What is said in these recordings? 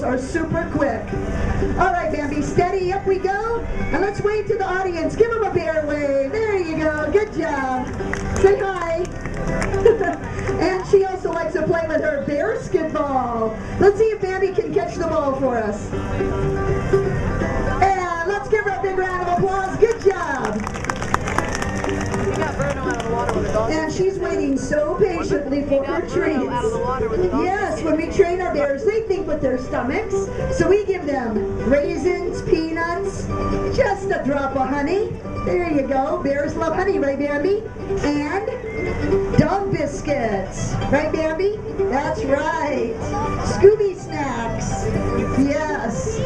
are super quick. All right, Bambi, steady, up we go. And let's wave to the audience. Give them a bear wave. There you go. Good job. Say hi. And she also likes to play with her bearskin ball. Let's see if Bambi can catch the ball for us. And let's give her a big round of applause. Good job. And she's waiting so patiently for her treats. Yes, when we train our bears, they think with their stomachs. So we give them raisins, peanuts, just a drop of honey. There you go. Bears love honey, right, Bambi? And dog biscuits. Right, Bambi? That's right. Scooby snacks. Yes.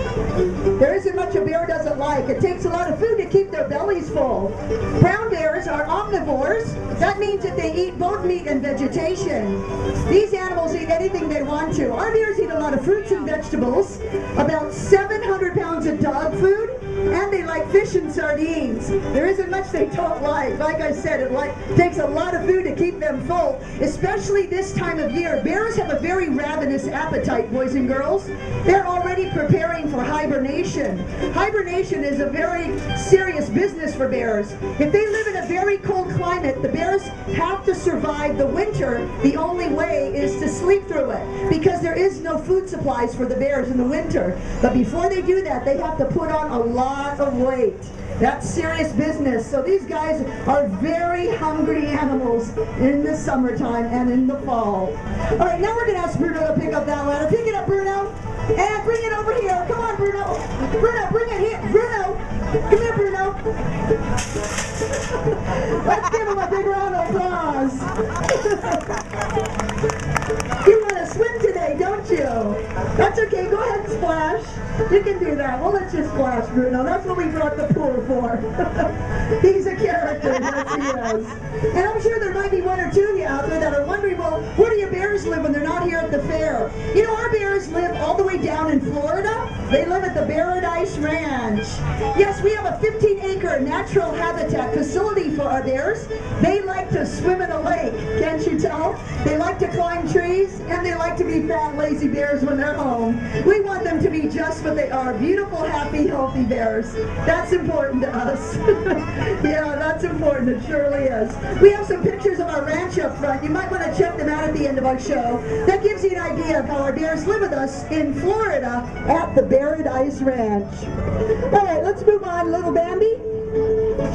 There isn't much a bear doesn't like. It takes a lot of food to keep their bellies full. Brown bears are omnivores. That means that they eat both meat and vegetation. These animals eat anything they want to. Our bears eat a lot of fruits and vegetables, about 700 pounds of dog food, and they like fish and sardines. There isn't much they don't like. Like I said, it takes a lot of food to keep them full, especially this time of year. Bears have a very ravenous appetite, boys and girls. They're already preparing for hibernation. Hibernation is a very serious business for bears. If they live in a very cold climate, the bears have to survive the winter. The only way is to sleep through it, because there is no food supplies for the bears in the winter. But before they do that, they have to put on a lot of weight. That's serious business. So these guys are very hungry animals in the summertime and in the fall. All right, now we're going to ask Bruno to pick up that ladder. Pick it up, Bruno. And bring it over here. Come on, Bruno. Bruno, bring it here. Bruno. Come here, Bruno. Let's give him a big round of applause. You want to swim today, don't you? That's okay. Go ahead and splash. You can do that. We'll let you splash, Bruno. That's what we brought the pool for. He's a character. Yes, he is. And I'm sure there might be one or two of you out there that are wondering, well, where do your bears live when they're not here at the fair? You know, our bears live all the way down in Florida. They live at the Bearadise Ranch. Yes, we have a 15-acre natural habitat facility for our bears. They like to swim in a lake, can't you tell? They like to climb trees, and they like to be fat, lazy bears when they're home. We want them to be just what they are, beautiful, happy, healthy bears. That's important to us. Yeah, that's important. It surely is. We have some pictures of our ranch up front. You might want to check them out at the end of our show. That gives you an idea of how our bears live with us in Florida at the Bearadise Ranch. All right, let's move on. Little Bambi.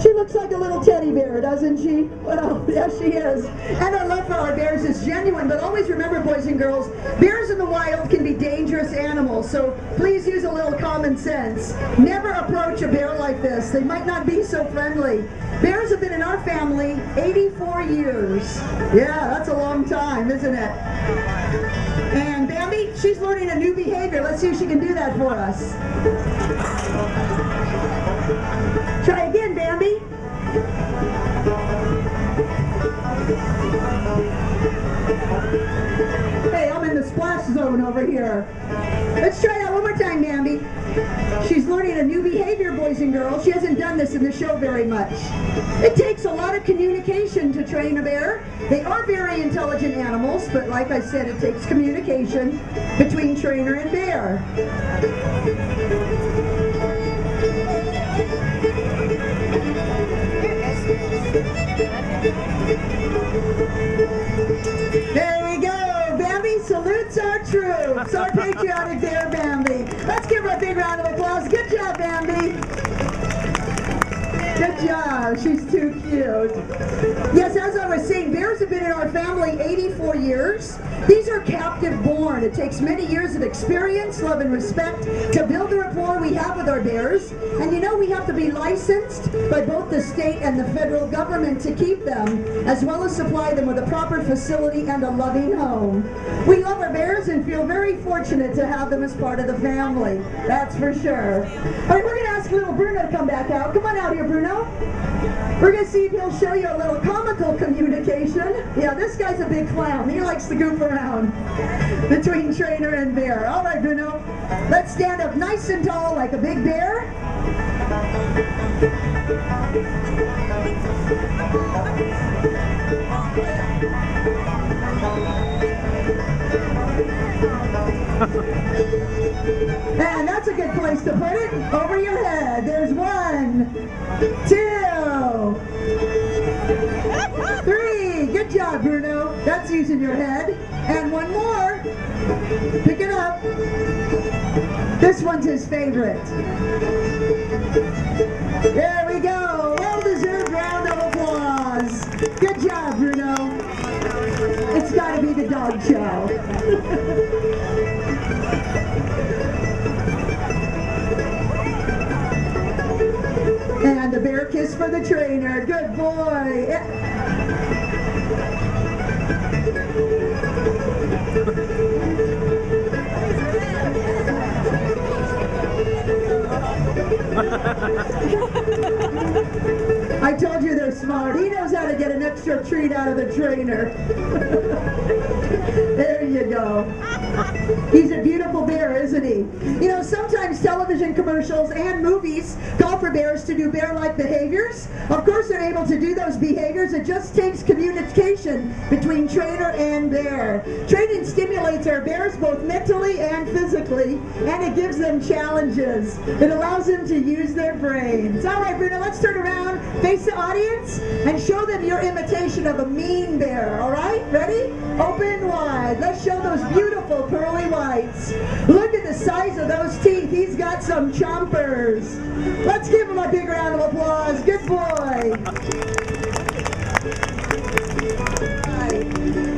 She looks like a little teddy bear, doesn't she? Well, yes, she is. And our love for our bears is genuine, but always remember, boys and girls, bears in the wild can be dangerous animals, so please use a little common sense. Never approach a bear like this. They might not be so friendly. Bears have been in our family 84 years. Yeah, that's a long time, isn't it? And Bambi, she's learning a new behavior. Let's see if she can do that for us. Try again, Bambi. Hey, I'm in the splash zone over here. Let's try that one more time, Bambi. She's learning a new behavior, boys and girls. She hasn't done this in the show very much. It takes a lot of communication to train a bear. They are very intelligent animals, but like I said, it takes communication between trainer and bear. There we go. Bambi salutes our troops, our patriotic bear, Bambi. Let's give her a big round of applause. Good job, Bambi. Good job. She's too cute. Yes, as I was saying, bears have been in our family 84 years. These are captive born. It takes many years of experience, love, and respect to build the rapport we have with our bears. And you know, we have to be licensed by both the state and the federal government to keep them, as well as supply them with a proper facility and a loving home. We love our bears and feel very fortunate to have them as part of the family. That's for sure. All right, we're going to ask little Bruno to come back out. Come on out here, Bruno. We're going to see if he'll show you a little comical communication. Yeah, this guy's a big clown. He likes to goof around between trainer and bear. All right, Bruno. Let's stand up nice and tall like a big bear. And that's a good place to put it. Over your head. There's 1, 2, 3. Good job, Bruno. That's using your head. And one more. Pick it up. This one's his favorite. There we go. Well-deserved round of applause. Good job, Bruno. It's got to be the dog show. And a bear kiss for the trainer. Good boy. I told you they're smart. He knows how to get an extra treat out of the trainer. There you go. He's a beautiful bear, isn't he? You know, sometimes television commercials and movies call for bears to do bear-like behaviors. Of course, they're able to do those behaviors. It just takes communication between trainer and bear. Training stimulates our bears both mentally and physically, and it gives them challenges. It allows them to use their brains. All right, Bruno, let's turn around, face the audience, and show them your imitation of a mean bear. All right, ready? Open wide. Let's show those beautiful pearly whites. Look at the size of those teeth. He's got some chompers. Let's give him a big round of applause. Good boy.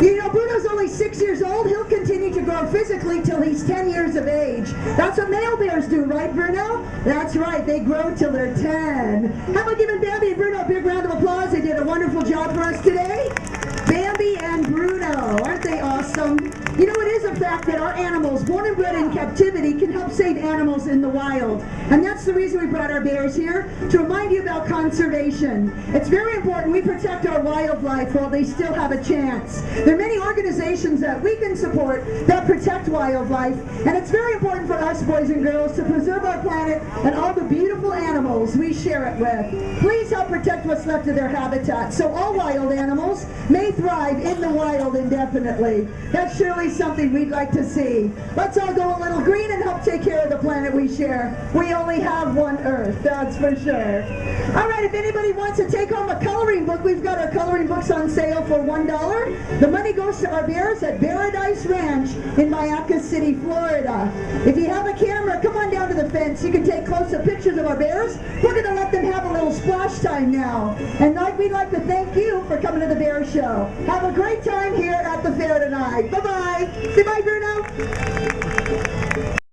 You know, Bruno's only 6 years old. He'll continue to grow physically till he's 10 years of age. That's what male bears do, right, Bruno? That's right. They grow till they're 10. How about giving Bambi and Bruno a big round of applause? They did a wonderful job for us today. Bambi and Bruno, aren't they awesome? You know, it is a fact that our animals, born and bred in captivity, can help save animals in the wild. And that's the reason we brought our bears here, to remind you about conservation. It's very important we protect our wildlife while they still have a chance. There are many organizations that we can support that protect wildlife, and it's very important for us, boys and girls, to preserve our planet and all the beautiful animals we share it with. Please help protect what's left of their habitat so all wild animals may thrive in the wild indefinitely. That's surely something we'd like to see. Let's all go a little green and help take care of the planet we share. We only have one Earth, that's for sure. All right, if anybody wants to take home a coloring book, we've got our coloring books on sale for $1. The money goes to our bears at Bearadise Ranch in Mayaca City, Florida. If you have a camera, come on down to the fence. You can take close-up pictures of our bears. We're going to let them have a little splash time now. And we'd like to thank you for coming to the Bear Show. Have a great time here at the fair tonight. Bye-bye. Say bye, Bruno.